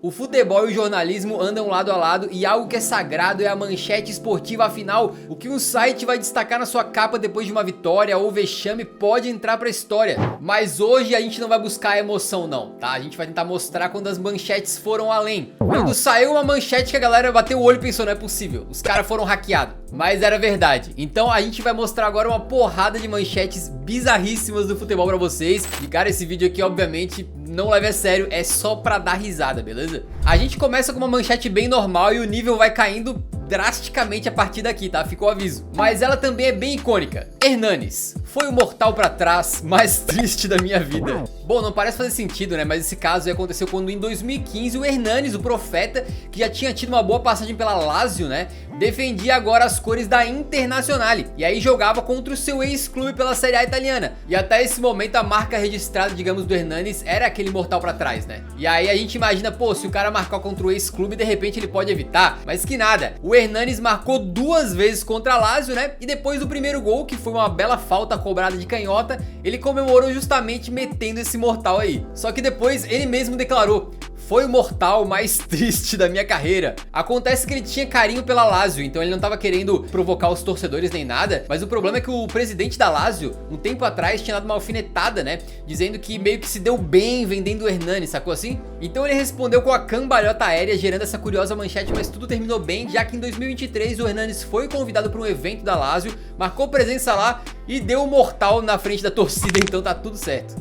O futebol e o jornalismo andam lado a lado e algo que é sagrado é a manchete esportiva. Afinal, o que um site vai destacar na sua capa depois de uma vitória ou vexame pode entrar pra história. Mas hoje a gente não vai buscar a emoção não, tá? A gente vai tentar mostrar quando as manchetes foram além. Quando saiu uma manchete que a galera bateu o olho e pensou, não é possível, os caras foram hackeados. Mas era verdade. Então a gente vai mostrar agora uma porrada de manchetes bizarríssimas do futebol pra vocês. E cara, esse vídeo aqui obviamente não leve a sério, é só pra dar risada, beleza? A gente começa com uma manchete bem normal e o nível vai caindo drasticamente a partir daqui, tá? Ficou o aviso. Mas ela também é bem icônica. Hernanes foi o mortal pra trás mais triste da minha vida. Bom, não parece fazer sentido, né? Mas esse caso aconteceu quando em 2015 o Hernanes, o profeta, que já tinha tido uma boa passagem pela Lazio, né? Defendia agora as cores da Internazionale. E aí jogava contra o seu ex-clube pela Série A italiana. E até esse momento a marca registrada, digamos, do Hernanes era aquele mortal pra trás, né? E aí a gente imagina, pô, se o cara marcar contra o ex-clube, de repente ele pode evitar. Mas que nada. O Hernanes marcou 2 vezes contra a Lazio, né? E depois do primeiro gol, que foi uma bela falta cobrada de canhota, ele comemorou justamente metendo esse mortal aí. Só que depois ele mesmo declarou: foi o mortal mais triste da minha carreira. Acontece que ele tinha carinho pela Lazio, então ele não tava querendo provocar os torcedores nem nada, mas o problema é que o presidente da Lazio, um tempo atrás, tinha dado uma alfinetada, né? Dizendo que meio que se deu bem vendendo o Hernanes, sacou assim? Então ele respondeu com a cambalhota aérea, gerando essa curiosa manchete, mas tudo terminou bem, já que em 2023 o Hernanes foi convidado para um evento da Lazio, marcou presença lá e deu um mortal na frente da torcida, então tá tudo certo.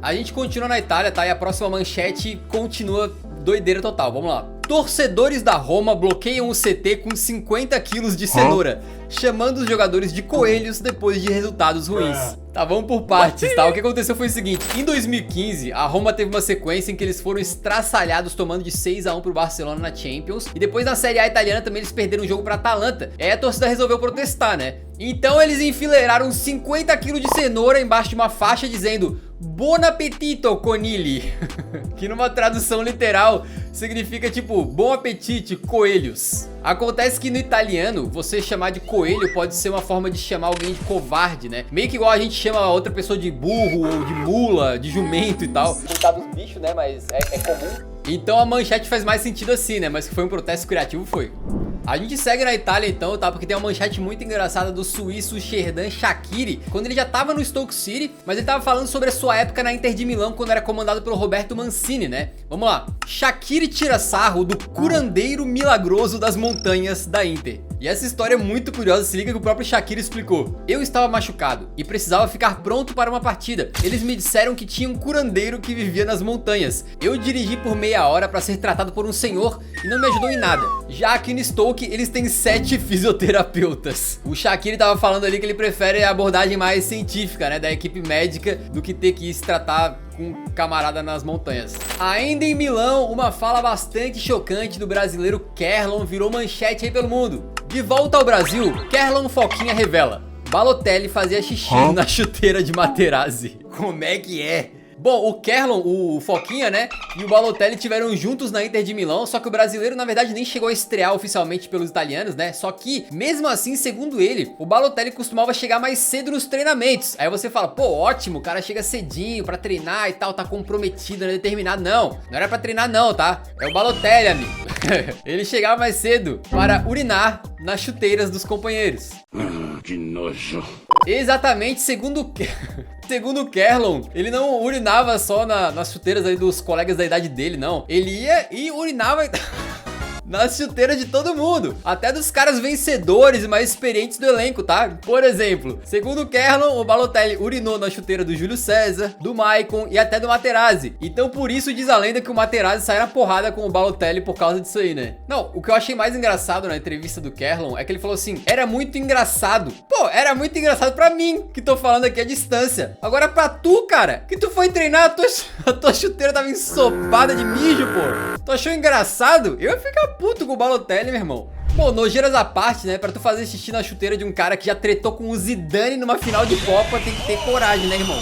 A gente continua na Itália, tá? E a próxima manchete continua doideira total, vamos lá. Torcedores da Roma bloqueiam o CT com 50 quilos de cenoura, chamando os jogadores de coelhos depois de resultados ruins. Tá, vamos por partes, tá? O que aconteceu foi o seguinte: em 2015, a Roma teve uma sequência em que eles foram estraçalhados tomando de 6-1 pro Barcelona na Champions. E depois na Série A italiana também eles perderam o jogo pra Atalanta. E aí a torcida resolveu protestar, né? Então eles enfileiraram 50 quilos de cenoura embaixo de uma faixa dizendo Buon appetito, conigli, que numa tradução literal significa tipo bom apetite, coelhos. Acontece que no italiano, você chamar de coelho pode ser uma forma de chamar alguém de covarde, né? Meio que igual a gente chama outra pessoa de burro, ou de mula, de jumento e tal. Coitado dos bichos, né? Mas é comum. Então a manchete faz mais sentido assim, né? Mas que foi um protesto criativo, foi. A gente segue na Itália então, tá? Porque tem uma manchete muito engraçada do suíço Xherdan Shaqiri, quando ele já tava no Stoke City, mas ele tava falando sobre a sua época na Inter de Milão, quando era comandado pelo Roberto Mancini, né? Vamos lá. Shaqiri tira sarro do curandeiro milagroso das montanhas da Inter. E essa história é muito curiosa, se liga que o próprio Shaqiri explicou. Eu estava machucado e precisava ficar pronto para uma partida. Eles me disseram que tinha um curandeiro que vivia nas montanhas. Eu dirigi por meia hora para ser tratado por um senhor e não me ajudou em nada. Já aqui no Stoke, eles têm 7 fisioterapeutas. O Shaqiri tava falando ali que ele prefere a abordagem mais científica, né, da equipe médica, do que ter que se tratar com um camarada nas montanhas. Ainda em Milão, uma fala bastante chocante do brasileiro Kerlon virou manchete aí pelo mundo. De volta ao Brasil, Kerlon Foquinha revela: Balotelli fazia xixi na chuteira de Materazzi. Como é que é? Bom, o Kerlon, o Foquinha, né, e o Balotelli tiveram juntos na Inter de Milão, só que o brasileiro, na verdade, nem chegou a estrear oficialmente pelos italianos, né, só que, mesmo assim, segundo ele, o Balotelli costumava chegar mais cedo nos treinamentos. Aí você fala, pô, ótimo, o cara chega cedinho pra treinar e tal, tá comprometido, né, determinado. Não era pra treinar não, tá? É o Balotelli, amigo. Ele chegava mais cedo para urinar nas chuteiras dos companheiros. Que nojo. Exatamente, segundo o Kerlon, ele não urinava só nas chuteiras aí dos colegas da idade dele, não. Ele ia e urinava nas chuteiras de todo mundo, até dos caras vencedores e mais experientes do elenco, tá? Por exemplo, segundo o Kerlon, o Balotelli urinou na chuteira do Júlio César, do Maicon e até do Materazzi. Então por isso diz a lenda que o Materazzi saiu na porrada com o Balotelli por causa disso aí, né? Não, o que eu achei mais engraçado na entrevista do Kerlon é que ele falou assim: era muito engraçado. Pô, era muito engraçado pra mim, que tô falando aqui à distância. Agora pra tu, cara, que tu foi treinar, a tua chuteira tava ensopada de mijo, pô. Tu achou engraçado? Eu ia ficar puto com o Balotelli, meu irmão. Bom, nojeiras à parte, né? Pra tu fazer xixi na chuteira de um cara que já tretou com o Zidane numa final de Copa, tem que ter coragem, né, irmão?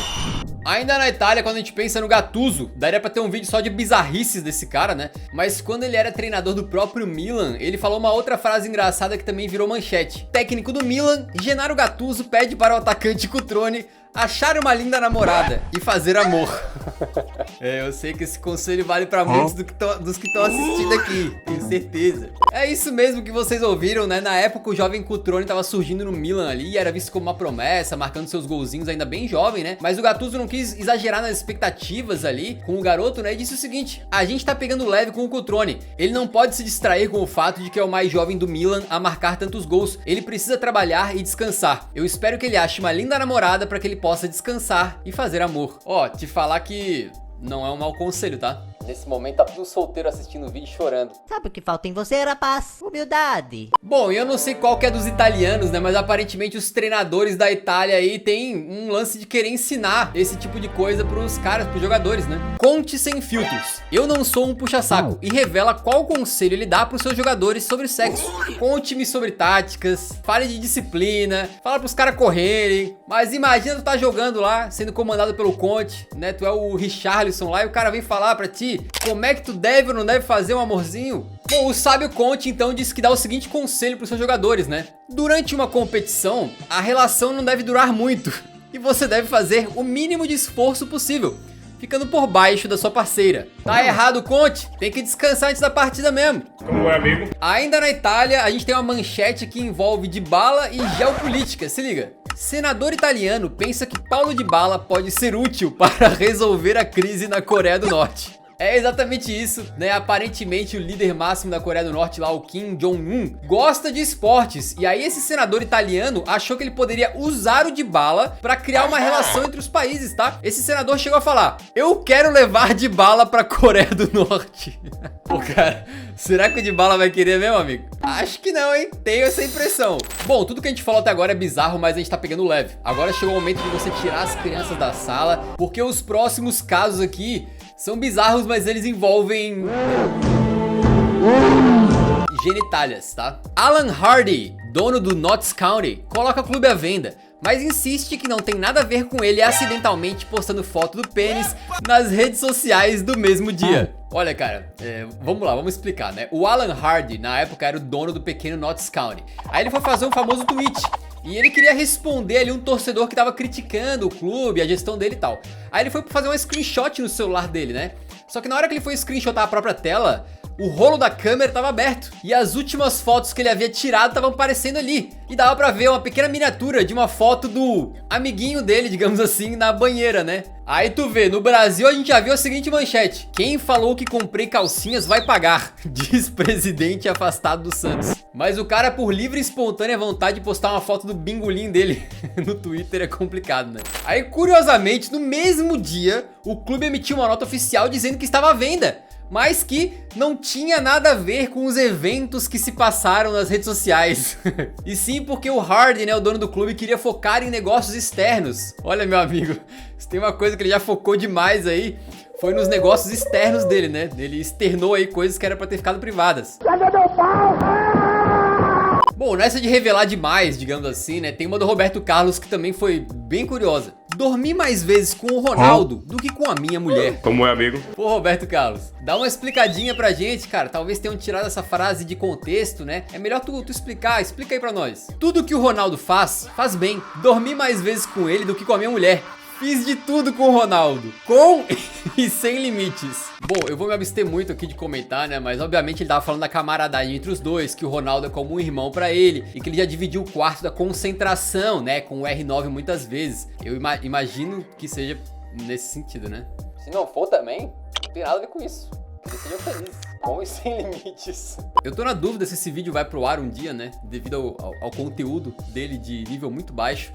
Ainda na Itália, quando a gente pensa no Gattuso, daria pra ter um vídeo só de bizarrices desse cara, né? Mas quando ele era treinador do próprio Milan, ele falou uma outra frase engraçada que também virou manchete. Técnico do Milan, Gennaro Gattuso pede para o atacante Cutrone achar uma linda namorada e fazer amor. Eu sei que esse conselho vale pra muitos dos que estão assistindo aqui, tenho certeza. É isso mesmo que vocês ouviram, né? Na época o jovem Cutrone tava surgindo no Milan ali, era visto como uma promessa, marcando seus golzinhos ainda bem jovem, né? Mas o Gattuso não quis exagerar nas expectativas ali com o garoto, né? E disse o seguinte: a gente tá pegando leve com o Cutrone. Ele não pode se distrair com o fato de que é o mais jovem do Milan a marcar tantos gols. Ele precisa trabalhar e descansar. Eu espero que ele ache uma linda namorada pra que ele possa descansar e fazer amor. Ó, te falar que não é um mau conselho, tá? Nesse momento tá tudo solteiro assistindo o vídeo chorando. Sabe o que falta em você, rapaz? Humildade. Bom, eu não sei qual que é dos italianos, né? Mas aparentemente os treinadores da Itália aí tem um lance de querer ensinar esse tipo de coisa pros caras, pros jogadores, né? Conte sem filtros. Eu não sou um puxa-saco. E revela qual conselho ele dá pros seus jogadores sobre sexo. Conte-me sobre táticas, fale de disciplina, fala pros caras correrem. Mas imagina tu tá jogando lá, sendo comandado pelo Conte, né? Tu é o Richarlison lá e o cara vem falar pra ti como é que tu deve ou não deve fazer um amorzinho? Bom, o sábio Conte então disse que dá o seguinte conselho para os seus jogadores, né? Durante uma competição, a relação não deve durar muito e você deve fazer o mínimo de esforço possível, ficando por baixo da sua parceira. Tá errado, Conte? Tem que descansar antes da partida mesmo. Como é, amigo? Ainda na Itália, a gente tem uma manchete que envolve Dybala e geopolítica, se liga. Senador italiano pensa que Paulo Dybala pode ser útil para resolver a crise na Coreia do Norte. É exatamente isso, né? Aparentemente o líder máximo da Coreia do Norte lá, o Kim Jong-un, gosta de esportes. E aí esse senador italiano achou que ele poderia usar o Dybala pra criar uma relação entre os países, tá? Esse senador chegou a falar: eu quero levar Dybala pra Coreia do Norte. Pô, cara, será que o Dybala vai querer mesmo, amigo? Acho que não, hein? Tenho essa impressão. Bom, tudo que a gente falou até agora é bizarro, mas a gente tá pegando leve. Agora chegou o momento de você tirar as crianças da sala, porque os próximos casos aqui são bizarros, mas eles envolvem genitálias, tá? Alan Hardy, dono do Notts County, coloca o clube à venda, mas insiste que não tem nada a ver com ele acidentalmente postando foto do pênis nas redes sociais do mesmo dia. Olha, cara, vamos lá, vamos explicar, né? O Alan Hardy, na época, era o dono do pequeno Notts County. Aí ele foi fazer um famoso tweet. E ele queria responder ali um torcedor que tava criticando o clube, a gestão dele e tal. Aí ele foi fazer um screenshot no celular dele, né? Só que na hora que ele foi screenshotar a própria tela, o rolo da câmera tava aberto e as últimas fotos que ele havia tirado estavam aparecendo ali. E dava pra ver uma pequena miniatura de uma foto do amiguinho dele, digamos assim, na banheira, né? Aí tu vê, no Brasil a gente já viu a seguinte manchete: quem falou que comprei calcinhas vai pagar, diz presidente afastado do Santos. Mas o cara, por livre e espontânea vontade de postar uma foto do bingolim dele no Twitter, é complicado, né? Aí, curiosamente, no mesmo dia, o clube emitiu uma nota oficial dizendo que estava à venda, mas que não tinha nada a ver com os eventos que se passaram nas redes sociais. E sim porque o Hardy, né, o dono do clube, queria focar em negócios externos. Olha, meu amigo, se tem uma coisa que ele já focou demais aí, foi nos negócios externos dele, né? Ele externou aí coisas que eram pra ter ficado privadas. Bom, nessa de revelar demais, digamos assim, né? Tem uma do Roberto Carlos que também foi bem curiosa. Dormi mais vezes com o Ronaldo do que com a minha mulher. Como é, amigo? Pô, Roberto Carlos, dá uma explicadinha pra gente, cara. Talvez tenham tirado essa frase de contexto, né? É melhor tu explicar, explica aí pra nós. Tudo que o Ronaldo faz bem. Dormi mais vezes com ele do que com a minha mulher. Fiz de tudo com o Ronaldo, com e sem limites. Bom, eu vou me abster muito aqui de comentar, né? Mas obviamente ele tava falando da camaradagem entre os dois, que o Ronaldo é como um irmão pra ele e que ele já dividiu o quarto da concentração, né? Com o R9 muitas vezes. Eu imagino que seja nesse sentido, né? Se não for também, não tem nada a ver com isso. Que eles sejam felizes, com e sem limites. Eu tô na dúvida se esse vídeo vai pro ar um dia, né? Devido ao conteúdo dele de nível muito baixo.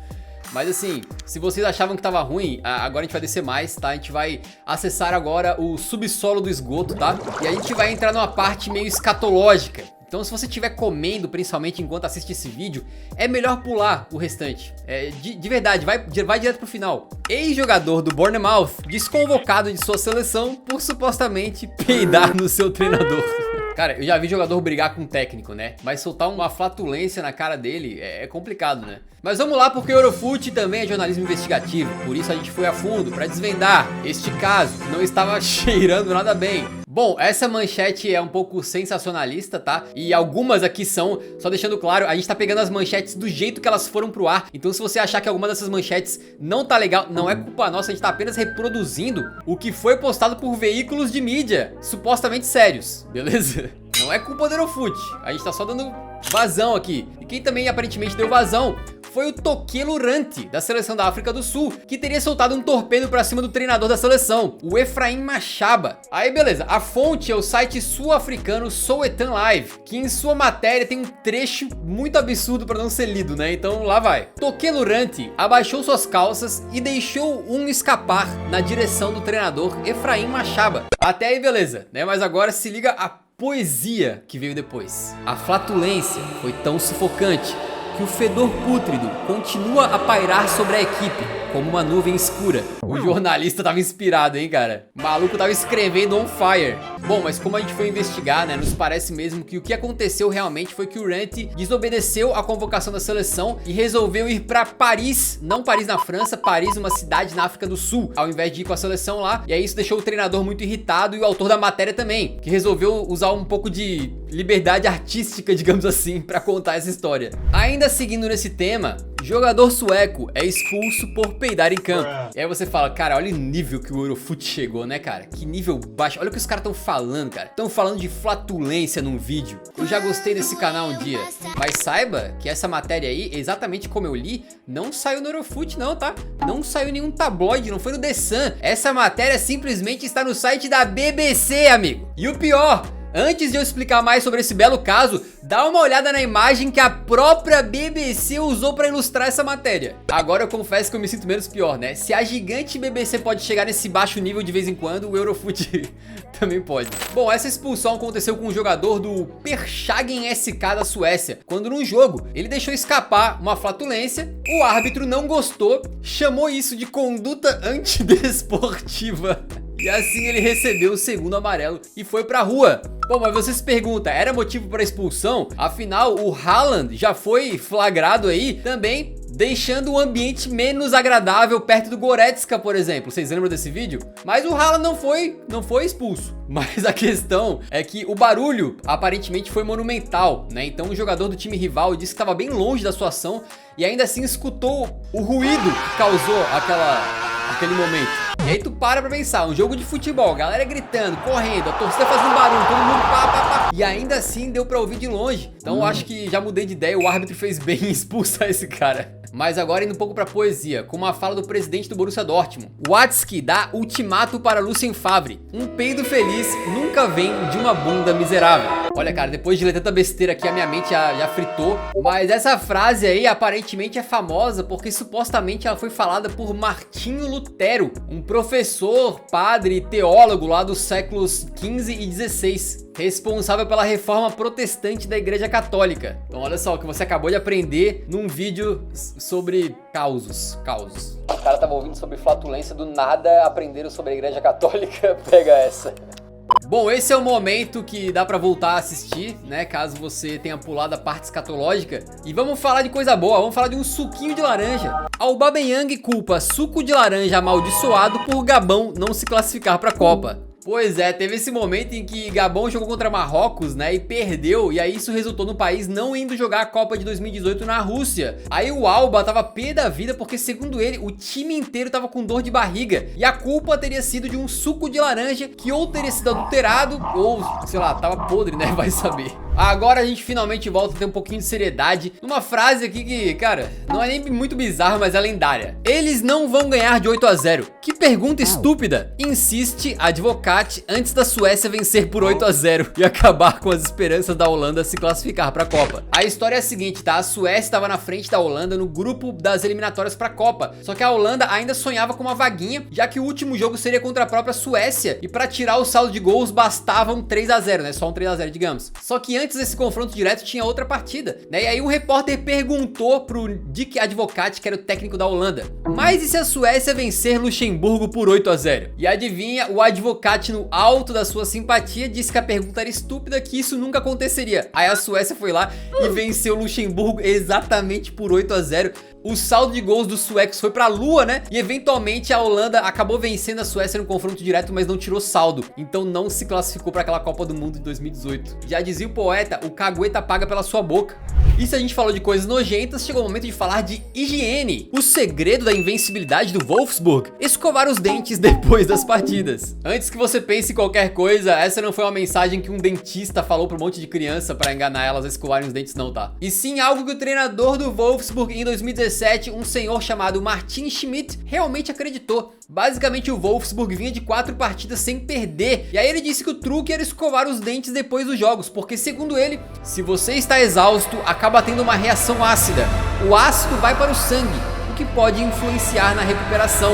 Mas assim, se vocês achavam que tava ruim, agora a gente vai descer mais, tá? A gente vai acessar agora o subsolo do esgoto, tá? E a gente vai entrar numa parte meio escatológica. Então se você estiver comendo, principalmente enquanto assiste esse vídeo, é melhor pular o restante. De verdade, vai direto pro final. Ex-jogador do Bournemouth, desconvocado de sua seleção por supostamente peidar no seu treinador. Cara, eu já vi jogador brigar com um técnico, né? Mas soltar uma flatulência na cara dele é complicado, né? Mas vamos lá, porque o Eurofute também é jornalismo investigativo. Por isso a gente foi a fundo pra desvendar este caso, que não estava cheirando nada bem. Bom, essa manchete é um pouco sensacionalista, tá? E algumas aqui são, só deixando claro, a gente tá pegando as manchetes do jeito que elas foram pro ar. Então se você achar que alguma dessas manchetes não tá legal, não é culpa nossa, a gente tá apenas reproduzindo o que foi postado por veículos de mídia supostamente sérios, beleza? Não é culpa do Eurofut, a gente tá só dando vazão aqui. E quem também aparentemente deu vazão foi o Tokelo Ranti, da seleção da África do Sul, que teria soltado um torpedo pra cima do treinador da seleção, o Efraim Machaba. Aí beleza, a fonte é o site sul-africano Sowetan Live, que em sua matéria tem um trecho muito absurdo pra não ser lido, né? Então lá vai. Tokelo Ranti abaixou suas calças e deixou um escapar na direção do treinador Efraim Machaba. Até aí beleza, né? Mas agora se liga a poesia que veio depois. A flatulência foi tão sufocante que o fedor pútrido continua a pairar sobre a equipe como uma nuvem escura. O jornalista tava inspirado, hein, cara? O maluco tava escrevendo on fire. Bom, mas como a gente foi investigar, né, nos parece mesmo que o que aconteceu realmente foi que o Ranti desobedeceu a convocação da seleção e resolveu ir pra Paris, não Paris na França, Paris, uma cidade na África do Sul, ao invés de ir com a seleção lá. E aí isso deixou o treinador muito irritado e o autor da matéria também, que resolveu usar um pouco de liberdade artística, digamos assim, pra contar essa história. Ainda seguindo nesse tema, jogador sueco é expulso por peidar em campo. E aí você fala, cara, olha o nível que o Eurofut chegou, né, cara? Que nível baixo. Olha o que os caras estão falando, cara. Estão falando de flatulência num vídeo. Eu já gostei desse canal um dia, mas saiba que essa matéria aí, exatamente como eu li, não saiu no Eurofut não, tá? Não saiu em nenhum tabloide, não foi no The Sun. Essa matéria simplesmente está no site da BBC, amigo. E o pior, antes de eu explicar mais sobre esse belo caso, dá uma olhada na imagem que a própria BBC usou pra ilustrar essa matéria. Agora eu confesso que eu me sinto menos pior, né? Se a gigante BBC pode chegar nesse baixo nível de vez em quando, o Eurofut também pode. Bom, essa expulsão aconteceu com um jogador do Pershagen SK da Suécia, quando num jogo ele deixou escapar uma flatulência, o árbitro não gostou, chamou isso de conduta antidesportiva. E assim ele recebeu o segundo amarelo e foi pra rua. Bom, mas você se pergunta, era motivo para expulsão? Afinal, o Haaland já foi flagrado aí também deixando o ambiente menos agradável perto do Goretzka, por exemplo. Vocês lembram desse vídeo? Mas o Haaland não foi expulso. Mas a questão é que o barulho aparentemente foi monumental, né? Então o jogador do time rival disse que estava bem longe da sua ação e ainda assim escutou o ruído que causou aquele momento. E aí tu para pra pensar, um jogo de futebol, galera gritando, correndo, a torcida fazendo barulho, todo mundo pá. E ainda assim deu pra ouvir de longe. Então eu acho que já mudei de ideia, o árbitro fez bem em expulsar esse cara. Mas agora indo um pouco pra poesia, com uma fala do presidente do Borussia Dortmund. Watzke dá ultimato para Lucien Favre. Um peido feliz nunca vem de uma bunda miserável. Olha, cara, depois de ler tanta besteira aqui, a minha mente já fritou. Mas essa frase aí aparentemente é famosa porque supostamente ela foi falada por Martinho Lutero, um professor, padre e teólogo lá dos séculos 15 e 16. Responsável pela reforma protestante da Igreja Católica. Então olha só o que você acabou de aprender num vídeo sobre causos. O cara tava ouvindo sobre flatulência, do nada aprenderam sobre a Igreja Católica, pega essa. Bom, esse é o momento que dá pra voltar a assistir, né, caso você tenha pulado a parte escatológica. E vamos falar de coisa boa, vamos falar de um suquinho de laranja. Aubameyang culpa suco de laranja amaldiçoado por Gabão não se classificar pra Copa. Pois é, teve esse momento em que Gabão jogou contra Marrocos, né, e perdeu, e aí isso resultou no país não indo jogar a Copa de 2018 na Rússia. Aí o Alba tava pé da vida porque, segundo ele, o time inteiro tava com dor de barriga, e a culpa teria sido de um suco de laranja que ou teria sido adulterado, ou, sei lá, tava podre, né, vai saber. Agora a gente finalmente volta a ter um pouquinho de seriedade numa frase aqui que, cara, não é nem muito bizarra, mas é lendária. Eles não vão ganhar de 8-0. Que pergunta estúpida! Insiste Advocat antes da Suécia vencer por 8-0 e acabar com as esperanças da Holanda se classificar para a Copa. A história é a seguinte, tá? A Suécia estava na frente da Holanda no grupo das eliminatórias para a Copa. Só que a Holanda ainda sonhava com uma vaguinha, já que o último jogo seria contra a própria Suécia. E para tirar o saldo de gols bastava um 3-0, né? Só um 3-0, digamos. Só que antes desse confronto direto tinha outra partida, né? E aí um repórter perguntou pro Dick Advocat, que era o técnico da Holanda, mas e se a Suécia vencer Luxemburgo por 8-0? E adivinha, o Advocat, no alto da sua simpatia, disse que a pergunta era estúpida, que isso nunca aconteceria. Aí a Suécia foi lá e venceu Luxemburgo exatamente por 8-0. o saldo de gols dos suecos foi pra lua, né? E eventualmente a Holanda acabou vencendo a Suécia no confronto direto, mas não tirou saldo. Então não se classificou pra aquela Copa do Mundo de 2018. Já dizia o poeta, o cagueta paga pela sua boca. E se a gente falou de coisas nojentas, chegou o momento de falar de higiene. O segredo da invencibilidade do Wolfsburg: escovar os dentes depois das partidas. Antes que você pense em qualquer coisa, essa não foi uma mensagem que um dentista falou pra um monte de criança pra enganar elas a escovarem os dentes não, tá? E sim algo que o treinador do Wolfsburg em 2017, um senhor chamado Martin Schmidt, realmente acreditou. Basicamente o Wolfsburg vinha de 4 partidas sem perder, e aí ele disse que o truque era escovar os dentes depois dos jogos, porque segundo ele, se você está exausto, acaba tendo uma reação ácida. O ácido vai para o sangue, o que pode influenciar na recuperação.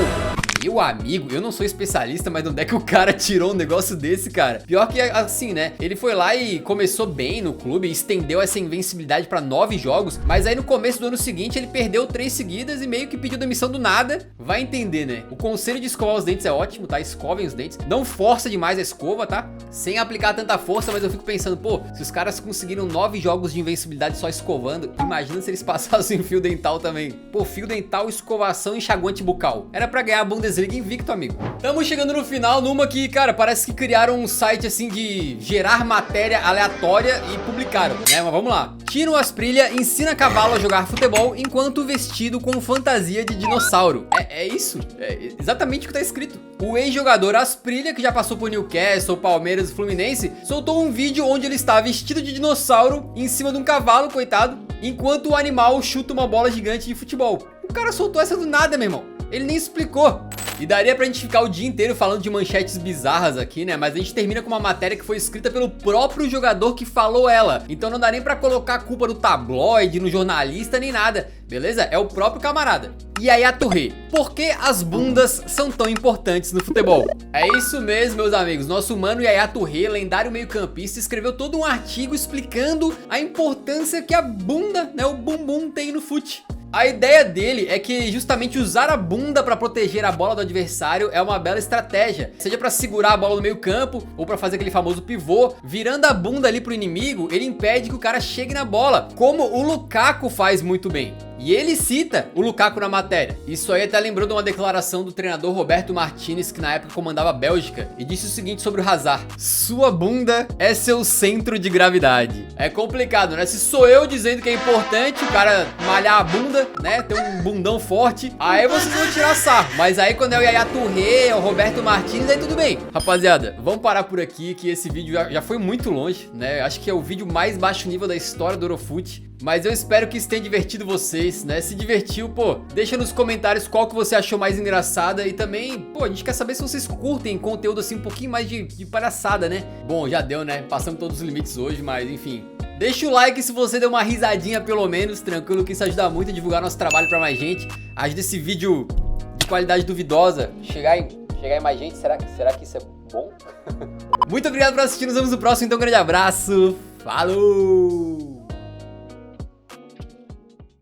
Meu amigo, eu não sou especialista, mas onde é que o cara tirou um negócio desse, cara? Pior que assim, né? Ele foi lá e começou bem no clube, estendeu essa invencibilidade pra 9 jogos, mas aí no começo do ano seguinte ele perdeu 3 seguidas e meio que pediu demissão do nada. Vai entender, né? O conselho de escovar os dentes é ótimo, tá? Escovem os dentes. Não força demais a escova, tá? Sem aplicar tanta força, mas eu fico pensando, pô, se os caras conseguiram 9 jogos de invencibilidade só escovando, imagina se eles passassem fio dental também. Pô, fio dental, escovação e enxaguante bucal. Era pra ganhar a Bundesliga invicto, amigo. Estamos chegando no final numa que, cara, parece que criaram um site assim de gerar matéria aleatória e publicaram, né? Mas vamos lá. Tino Asprilla ensina cavalo a jogar futebol enquanto vestido com fantasia de dinossauro. É isso? É exatamente o que tá escrito. O ex-jogador Asprilla, que já passou por Newcastle, Palmeiras e Fluminense, soltou um vídeo onde ele está vestido de dinossauro em cima de um cavalo, coitado, enquanto o animal chuta uma bola gigante de futebol. O cara soltou essa do nada, meu irmão. Ele nem explicou. E daria pra gente ficar o dia inteiro falando de manchetes bizarras aqui, né? Mas a gente termina com uma matéria que foi escrita pelo próprio jogador que falou ela. Então não dá nem pra colocar a culpa no tabloide, no jornalista, nem nada. Beleza? É o próprio camarada. E aí a Touré, por que as bundas são tão importantes no futebol? É isso mesmo, meus amigos. Nosso mano Yaya Touré, lendário meio-campista, escreveu todo um artigo explicando a importância que a bunda, né, o bumbum tem no fute. A ideia dele é que justamente usar a bunda para proteger a bola do adversário é uma bela estratégia. Seja para segurar a bola no meio campo ou para fazer aquele famoso pivô, virando a bunda ali pro inimigo, ele impede que o cara chegue na bola, como o Lukaku faz muito bem. E ele cita o Lukaku na matéria. Isso aí até lembrou de uma declaração do treinador Roberto Martinez, que na época comandava a Bélgica, e disse o seguinte sobre o Hazard: sua bunda é seu centro de gravidade. É complicado, né? Se sou eu dizendo que é importante o cara malhar a bunda, né, ter um bundão forte, aí vocês vão tirar sarro. Mas aí quando é o Yaya Touré, o Roberto Martinez, aí tudo bem. Rapaziada, vamos parar por aqui, que esse vídeo já foi muito longe, né? Acho que é o vídeo mais baixo nível da história do Eurofute. Mas eu espero que isso tenha divertido vocês, né? Se divertiu, pô, deixa nos comentários qual que você achou mais engraçada. E também, pô, a gente quer saber se vocês curtem conteúdo assim um pouquinho mais de palhaçada, né? Bom, já deu, né? Passamos todos os limites hoje, mas enfim. Deixa o like se você deu uma risadinha pelo menos, tranquilo, que isso ajuda muito a divulgar nosso trabalho pra mais gente. Ajuda esse vídeo de qualidade duvidosa chegar em mais gente. Será que isso é bom? Muito obrigado por assistir, nos vemos no próximo, então um grande abraço. Falou!